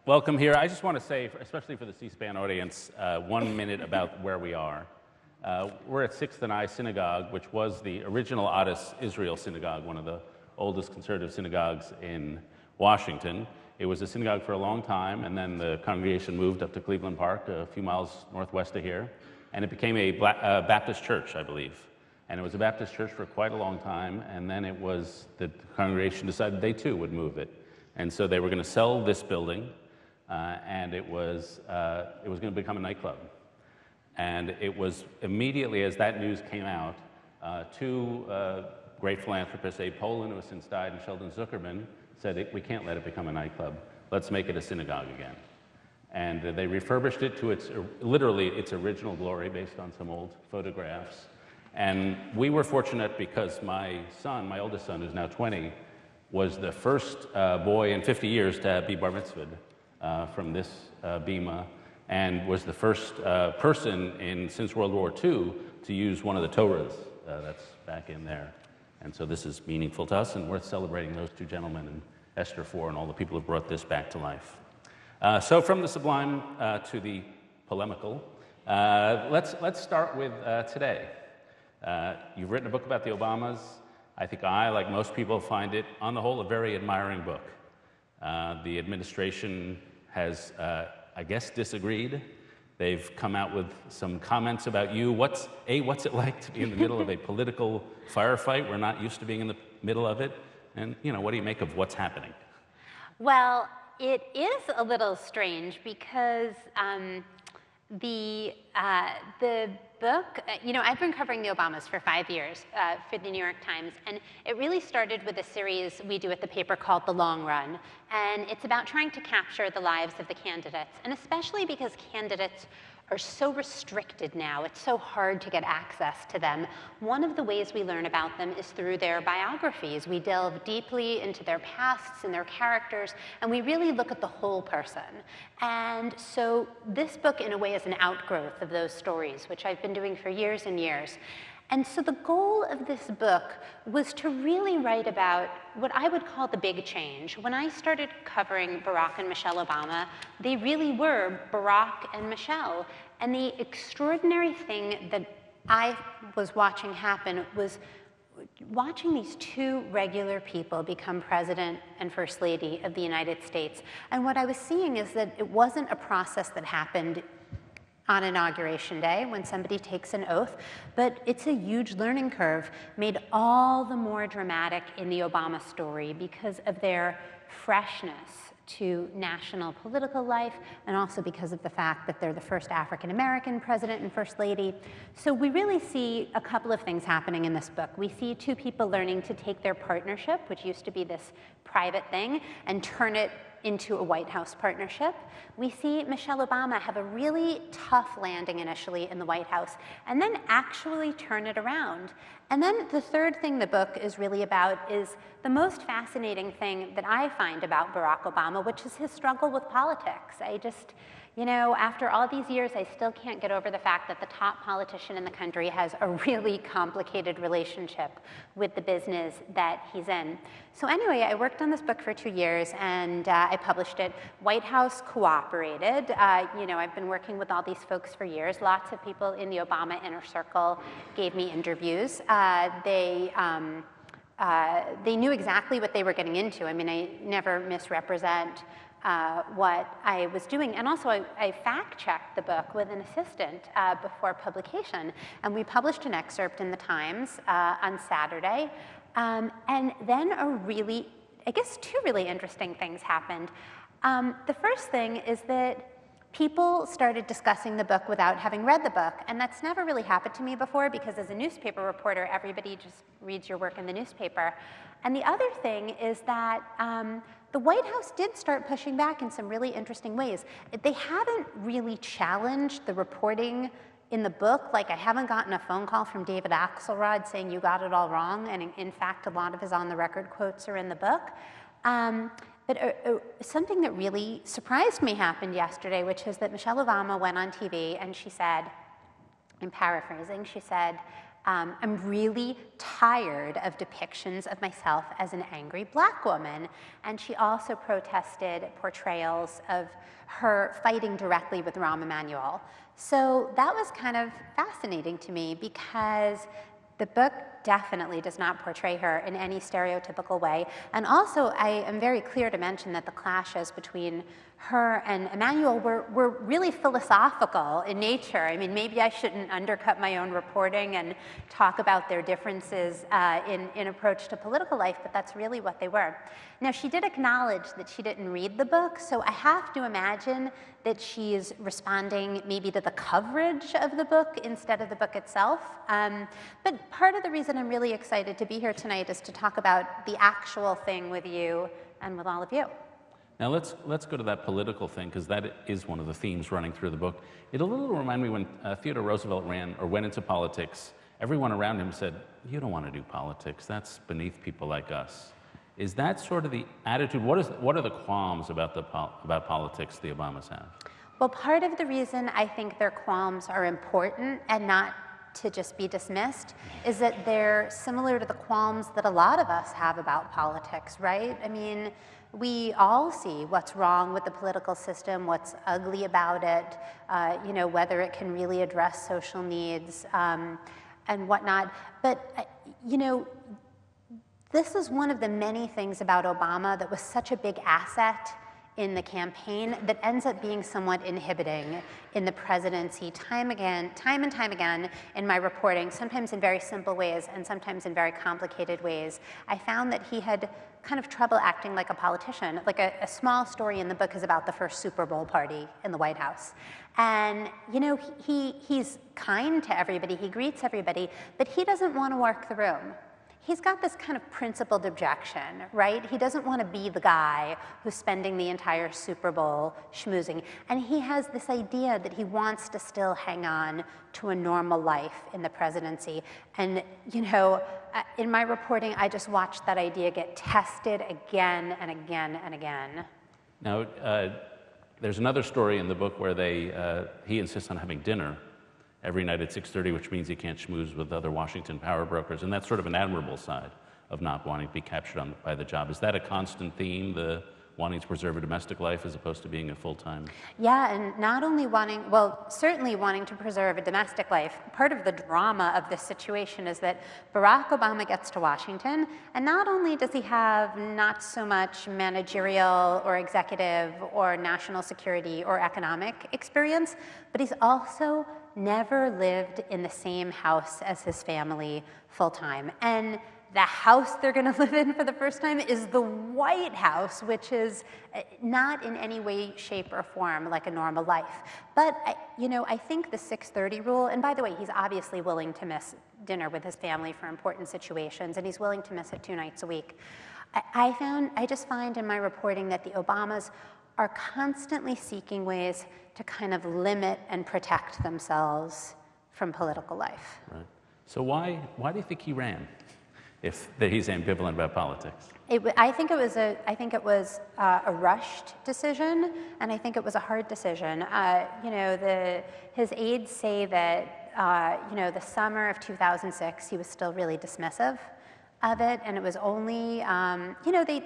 Welcome here. I just want to say, especially for the C-SPAN audience, 1 minute about where we are. We're at 6th and I Synagogue, which was the original Adas Israel Synagogue, one of the oldest conservative synagogues in Washington. It was a synagogue for a long time, and then the congregation moved up to Cleveland Park, a few miles northwest of here, and it became a Baptist church, I believe. And it was a Baptist church for quite a long time, and then it was the congregation decided they too would move it. And so they were going to sell this building, and it was going to become a nightclub. And it was immediately as that news came out, two great philanthropists, Abe Poland, who has since died, and Sheldon Zuckerman, said, we can't let it become a nightclub. Let's make it a synagogue again. And they refurbished it to literally its original glory based on some old photographs. And we were fortunate because my oldest son, who's now 20, was the first boy in 50 years to be bar mitzvahed from this bima, and was the first person since World War II to use one of the Torahs that's back in there. And so this is meaningful to us and worth celebrating those two gentlemen and Esther Four and all the people who brought this back to life. So from the sublime to the polemical, let's start with today. You've written a book about the Obamas. I think I, like most people, find it, on the whole, a very admiring book. The administration has, I guess, disagreed. They've come out with some comments about you. What's it like to be in the middle of a political firefight? We're not used to being in the middle of it. And, what do you make of what's happening? Well, it is a little strange because the book, I've been covering the Obamas for 5 years for the New York Times, and it really started with a series we do at the paper called The Long Run, and it's about trying to capture the lives of the candidates, and especially because candidates are so restricted now, it's so hard to get access to them. One of the ways we learn about them is through their biographies. We delve deeply into their pasts and their characters, and we really look at the whole person. And so this book, in a way, is an outgrowth of those stories, which I've been doing for years and years. And so the goal of this book was to really write about what I would call the big change. When I started covering Barack and Michelle Obama, they really were Barack and Michelle. And the extraordinary thing that I was watching happen was watching these two regular people become president and first lady of the United States. And what I was seeing is that it wasn't a process that happened on Inauguration Day when somebody takes an oath, but it's a huge learning curve made all the more dramatic in the Obama story because of their freshness to national political life and also because of the fact that they're the first African-American president and first lady. So we really see a couple of things happening in this book. We see two people learning to take their partnership, which used to be this private thing, and turn it into a White House partnership. We see Michelle Obama have a really tough landing initially in the White House and then actually turn it around. And then the third thing the book is really about is the most fascinating thing that I find about Barack Obama, which is his struggle with politics. After all these years, I still can't get over the fact that the top politician in the country has a really complicated relationship with the business that he's in. So anyway, I worked on this book for 2 years, and I published it. White House cooperated. I've been working with all these folks for years. Lots of people in the Obama inner circle gave me interviews. They knew exactly what they were getting into. I mean, I never misrepresent what I was doing. And also, I fact-checked the book with an assistant before publication. And we published an excerpt in the Times on Saturday. And then two really interesting things happened. The first thing is that people started discussing the book without having read the book. And that's never really happened to me before because as a newspaper reporter, everybody just reads your work in the newspaper. And the other thing is that the White House did start pushing back in some really interesting ways. They haven't really challenged the reporting in the book. Like, I haven't gotten a phone call from David Axelrod saying you got it all wrong. And in fact, a lot of his on-the-record quotes are in the book. But something that really surprised me happened yesterday, which is that Michelle Obama went on TV and she said, I'm paraphrasing, she said, I'm really tired of depictions of myself as an angry black woman. And she also protested portrayals of her fighting directly with Rahm Emanuel. So that was kind of fascinating to me because the book definitely does not portray her in any stereotypical way. And also, I am very clear to mention that the clashes between her and Emanuel were really philosophical in nature. I mean, maybe I shouldn't undercut my own reporting and talk about their differences in approach to political life, but that's really what they were. Now, she did acknowledge that she didn't read the book, so I have to imagine that she's responding maybe to the coverage of the book instead of the book itself. But part of the reason I'm really excited to be here tonight is to talk about the actual thing with you and with all of you. Now let's go to that political thing, because that is one of the themes running through the book. It a little remind me when Theodore Roosevelt ran or went into politics, everyone around him said, "You don't want to do politics. That's beneath people like us." Is that sort of the attitude? What are the qualms about politics the Obamas have? Well, part of the reason I think their qualms are important and not to just be dismissed is that they're similar to the qualms that a lot of us have about politics, right? I mean, we all see what's wrong with the political system, what's ugly about it, whether it can really address social needs and whatnot. But, this is one of the many things about Obama that was such a big asset in the campaign that ends up being somewhat inhibiting in the presidency time and time again in my reporting, sometimes in very simple ways and sometimes in very complicated ways. I found that he had kind of trouble acting like a politician. Like a small story in the book is about the first Super Bowl party in the White House. And, he's kind to everybody, he greets everybody, but he doesn't want to work the room. He's got this kind of principled objection, right? He doesn't want to be the guy who's spending the entire Super Bowl schmoozing. And he has this idea that he wants to still hang on to a normal life in the presidency. And, in my reporting, I just watched that idea get tested again and again and again. Now, there's another story in the book where he insists on having dinner every night at 6:30, which means he can't schmooze with other Washington power brokers. And that's sort of an admirable side of not wanting to be captured by the job. Is that a constant theme, the wanting to preserve a domestic life as opposed to being a full-time? Yeah, and not only certainly wanting to preserve a domestic life. Part of the drama of this situation is that Barack Obama gets to Washington, and not only does he have not so much managerial or executive or national security or economic experience, but he's also never lived in the same house as his family full-time. And the house they're going to live in for the first time is the White House, which is not in any way, shape, or form like a normal life. But, I think the 6:30 rule, and by the way, he's obviously willing to miss dinner with his family for important situations, and he's willing to miss it 2 nights a week. I just find in my reporting that the Obamas are constantly seeking ways to kind of limit and protect themselves from political life. Right. So why do you think he ran? If he's ambivalent about politics? I think it was a rushed decision, and I think it was a hard decision. His aides say that the summer of 2006 he was still really dismissive of it, and it was only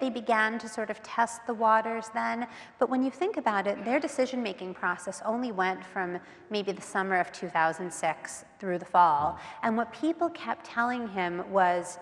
they began to sort of test the waters then. But when you think about it, their decision-making process only went from maybe the summer of 2006 through the fall. And what people kept telling him was,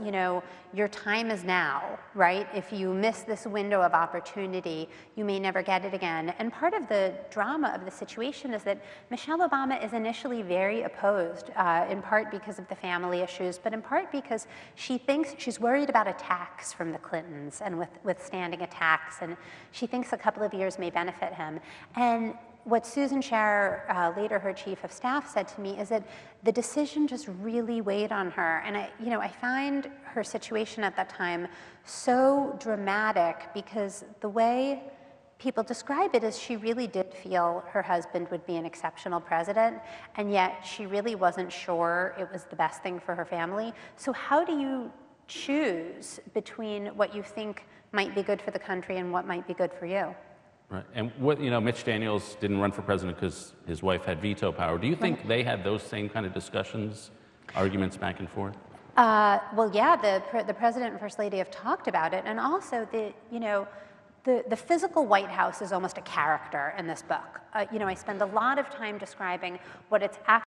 your time is now, right? If you miss this window of opportunity, you may never get it again. And part of the drama of the situation is that Michelle Obama is initially very opposed, in part because of the family issues, but in part because she thinks she's worried about attacks from the Clintons and withstanding attacks, and she thinks a couple of years may benefit him. And what Susan Scherer, later her chief of staff, said to me is that the decision just really weighed on her. And I find her situation at that time so dramatic because the way people describe it is she really did feel her husband would be an exceptional president, and yet she really wasn't sure it was the best thing for her family. So how do you choose between what you think might be good for the country and what might be good for you? Right. And Mitch Daniels didn't run for president because his wife had veto power. Do you think they had those same kind of discussions arguments back and forth? Well, yeah, the president and first lady have talked about it, and also the physical White House is almost a character in this book. I spend a lot of time describing what it's actually